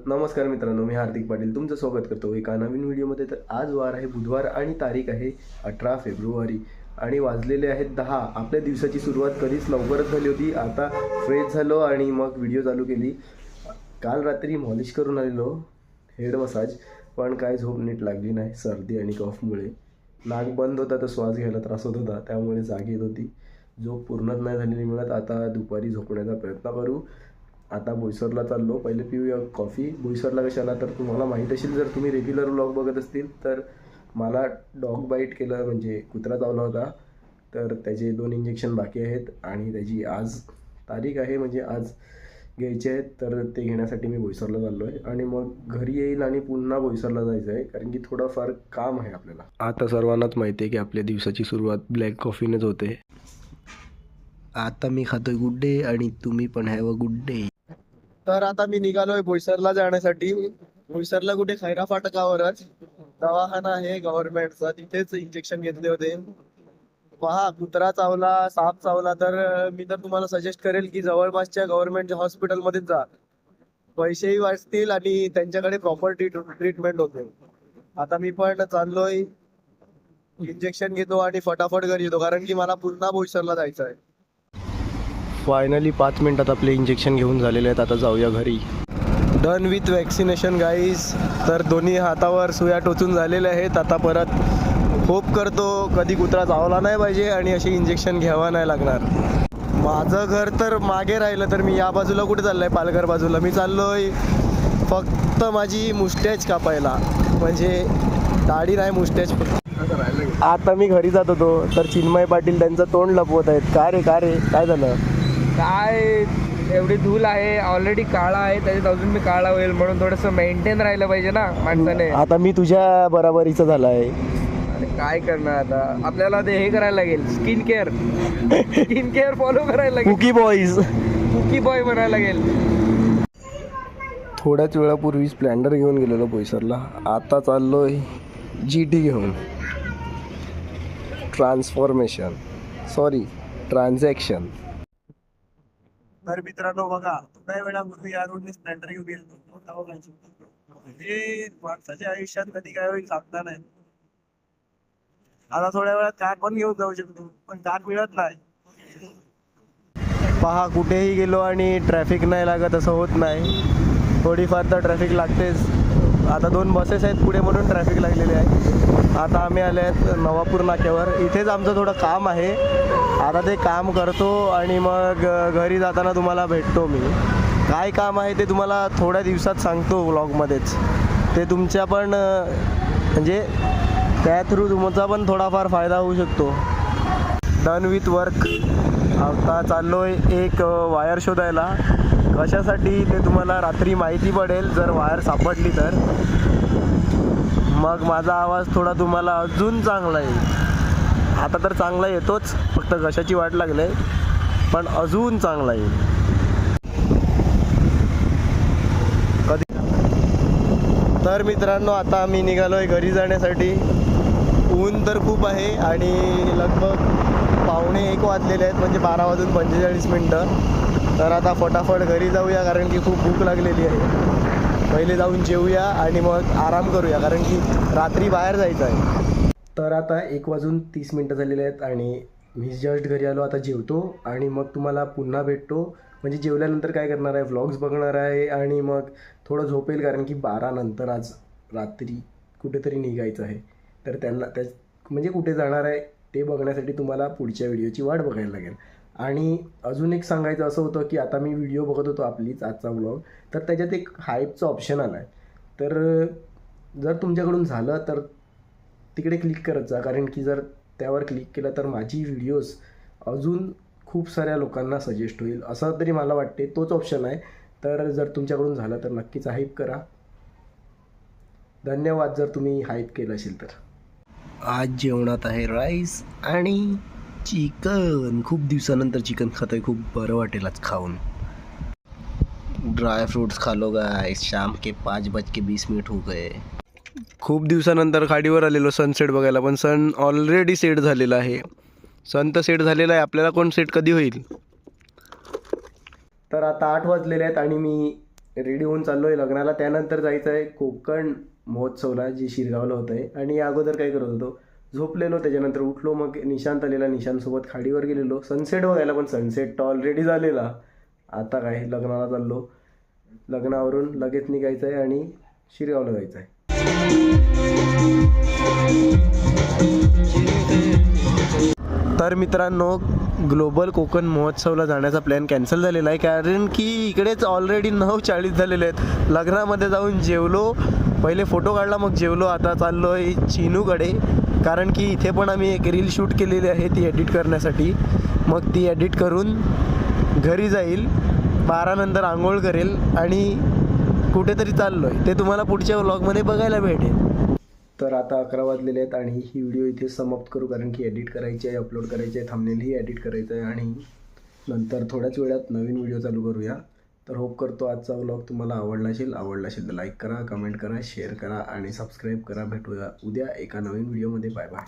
नमस्कार मित्रांनो, मी हार्दिक पाटील तुमचं स्वागत करतो एका नवीन व्हिडिओमध्ये. तर आज वार आहे बुधवार आणि तारीख आहे 18 फेब्रुवारी आणि वाजलेले आहेत 10. आपल्या दिवसाची सुरुवात कधीच लवकरच झाली होती. आता फ्रेश झालो आणि मग व्हिडिओ चालू केली. काल रात्री मॉलिश करून आलेलो, हेड मसाज, पण काय झोप नीट लागली नाही सर्दी आणि कफमुळे. नाक बंद होता तर श्वास घ्यायला त्रास होत होता, त्यामुळे जाग येत होती. झोप पूर्णच नाही झालेली मिळत. आता दुपारी झोपण्याचा प्रयत्न करू. आता बोईसरला चाललो. पहिले पिऊया कॉफी. बोईसरला कशाला, तर तुम्हाला माहीत असेल, जर तुम्ही रेग्युलर व्लॉग बघत असतील तर मला डॉग बाईट केलं, म्हणजे कुत्रा चावला होता. तर त्याचे 2 इंजेक्शन बाकी आहेत आणि त्याची आज तारीख आहे, म्हणजे आज घ्यायचे आहेत. तर ते घेण्यासाठी मी बोईसरला चाललो आहे आणि मग घरी येईल आणि पुन्हा बोईसरला जायचं आहे, कारण की थोडंफार काम आहे आपल्याला. आता सर्वांनाच माहिती आहे की आपल्या दिवसाची सुरुवात ब्लॅक कॉफीनेच होते. आता मी खातोय गुड डे आणि तुम्ही पण हॅव अ गुड डे. तर आता मी निघालोय बोईसरला जाण्यासाठी. बोईसरला कुठे खैरा फाटकावरच दवाखाना आहे गव्हर्नमेंटचा, तिथेच इंजेक्शन घेतले होते. पहा, कुत्रा चावला, साप चावला तर मी तर तुम्हाला सजेस्ट करेल की जवळपासच्या गव्हर्नमेंटच्या हॉस्पिटलमध्येच जा. पैसेही वाचतील आणि त्यांच्याकडे प्रॉपर ट्रीटमेंट होते. आता मी पण चाललोय, इंजेक्शन घेतो आणि फटाफट घरी येतो, कारण की मला पुन्हा बोईसरला जायचं आहे. फायनली 5 मिनिटात आपले इंजेक्शन घेऊन झालेले आहेत. आता जाऊया घरी. Done with vaccination guys. तर दोन्ही हातावर सुया टोचून झालेल्या आहेत. आता परत होप करतो कधी कुत्रा चावला नाही पाहिजे आणि असे इंजेक्शन घ्यावा नाही लागणार. माझं घर तर मागे राहिलं, तर मी या बाजूला कुठे चाललोय, पालघर बाजूला. मी चाललोय फक्त माझी मुस्टॅच कापायला, म्हणजे दाढी नाही, मुस्टॅच फक्त. आता मी घरी जात होतो तर चिन्मय पाटील त्यांचं तोंड लपवत आहेत. का रे काय झालं? काय एवढी धूल आहे, ऑलरेडी काळा आहे, त्याच्यात अजून मी काळा होईल, म्हणून थोडंसं मेंटेन राहिलं पाहिजे ना माणसाने. आता मी तुझ्या बराबरीचं झालं आहे. अरे काय करणार आता, आपल्याला ते हे करायला लागेल, स्किन केअर फॉलो करायला लागेल, कुकी बॉय बनायला लागेल. थोड्याच वेळापूर्वी स्प्लेंडर घेऊन गेलेलो बोईसरला. आता चाललोय GT घेऊन. ट्रान्झॅक्शन. तर मित्रांनो बघा, थोड्या वेळापूर्वी या रोडने स्प्लेंडर घेऊन गेलो. म्हणजे माणसाच्या आयुष्यात कधी काय होईल सांगता नाही. आता थोड्या वेळात कार पण घेऊन जाऊ शकतो, पण कार मिळत नाही. पहा, कुठेही गेलो आणि ट्रॅफिक नाही लागत असं होत नाही. थोडीफार तर ट्रॅफिक लागतेच. आता 2 बसेस आहेत पुढे म्हणून ट्रॅफिक लागलेले आहे. आता आम्ही आले आहेत नवापूर नाक्यावर. इथेच आमचं थोडं काम आहे. आता ते काम करतो आणि मग घरी जाताना तुम्हाला भेटतो मी. काय काम आहे ते तुम्हाला थोड्या दिवसात सांगतो व्लॉगमध्येच. ते तुमच्या पण म्हणजे त्या थ्रू तुमचा पण थोडाफार फायदा होऊ शकतो. Done with work. आता चाललोय एक वायर शोधायला. कशासाठी ते तुम्हाला रात्री माहिती पडेल, जर वायर सापडली तर. मग माझा आवाज थोडा तुम्हाला अजून चांगला येईल. आता तर चांगला येतोच, फक्त कशाची वाट लागले, पण अजून चांगला येईल. कधी. तर मित्रांनो, आता आम्ही निघालोय घरी जाण्यासाठी. ऊन तर खूप आहे आणि लगभग 12:45 वाजलेले आहेत, म्हणजे 12 वाजून 45 मिनटं. तर आता फटाफट घरी जाऊया, कारण की खूप भूक लागलेली आहे. पहिले जाऊन जेवूया आणि मग आराम करूया, कारण की रात्री बाहेर जायचं आहे. तर आता 1 वाजून 30 मिनटं झालेले आहेत आणि मी जस्ट घरी आलो. आता जेवतो आणि मग तुम्हाला पुन्हा भेटतो. म्हणजे जेवल्यानंतर काय करणार आहे, व्लॉग्स बघणार आहे आणि मग थोडं झोपेल, कारण की 12 नंतर आज रात्री कुठेतरी निघायचं आहे. तर त्यांना म्हणजे कुठे जाणार आहे ते बघण्यासाठी तुम्हाला पुढच्या व्हिडिओची वाट बघायला लागेल. आणि अजून एक सांगायचं असं होतं की आता मी व्हिडिओ बघत होतो आपलीच आजचा व्लॉग, तर त्याच्यात एक हाईपचा ऑप्शन आला आहे. तर जर तुमच्याकडून झालं तर तिकडे क्लिक करत जा, कारण की जर त्यावर क्लिक केलं तर माझी व्हिडिओज अजून खूप साऱ्या लोकांना सजेस्ट होईल, असं तरी मला वाटते. तोच ऑप्शन आहे. तर जर तुमच्याकडून झालं तर नक्कीच हाईप करा. धन्यवाद जर तुम्ही हाईप केलं असेल तर. आज जेवणात आहे राईस आणि चिकन. खूप दिवसानंतर चिकन खातोय, खूप बरं वाटेल आज खाऊन. ड्राय फ्रूट्स खा लो गाइस, शाम के 5:20 हो गए. खूप दिवसानंतर खाडीवर आलेलो सनसेट बघायला, पण सन ऑलरेडी सेट झालेला आहे. सन तर सेट झालेला आहे, आपल्याला कोण सेट कधी होईल. तर आता 8 वाजलेले आहेत आणि मी रेडी होऊन चाललो आहे लग्नाला. त्यानंतर जायचं आहे कोकण महोत्सवला, जी शिरगावला होत आहे. आणि या अगोदर काय करत होतो, झोपलेलो, त्याच्यानंतर उठलो, मग निशांत आलेला, निशांतसोबत खाडीवर गेलेलो सनसेट बघायला, पण सनसेट तर ऑलरेडी झालेला. आता काय लग्नाला चाललो, लग्नावरून लगेच निघायचं आहे आणि शिरगावला जायचं आहे. तर मित्रांनो, ग्लोबल कोकण महोत्सवला जाण्याचा प्लॅन कॅन्सल झालेला आहे, कारण की इकडेच ऑलरेडी 9:40 झालेले आहेत. लग्नामध्ये जाऊन जेवलो, पहिले फोटो काढला, मग जेवलो. आता चाललो आहे चिनूकडे, कारण की इथे पण आम्ही एक रील शूट केलेली आहे ती एडिट करण्यासाठी. मग ती एडिट करून घरी जाईल, 12 नंतर आंघोळ करेल आणि कुठेतरी चाललो आहे. ते तुम्हाला पुढच्या व्लॉगमध्ये बघायला भेटेल. तर आता 11 वाजलेले आहेत आणि ही व्हिडिओ इथे समाप्त करू, कारण की एडिट करायची आहे, अपलोड करायची आहे, थंबनेलही एडिट करायचं आहे आणि नंतर थोड्याच वेळात नवीन व्हिडिओ चालू करूया. तर होप करतो आजचा व्लॉग तुम्हाला आवडला असेल तर लाईक करा, कमेंट करा, शेअर करा आणि सबस्क्राईब करा. भेटूया उद्या एका नवीन व्हिडिओमध्ये. Bye bye.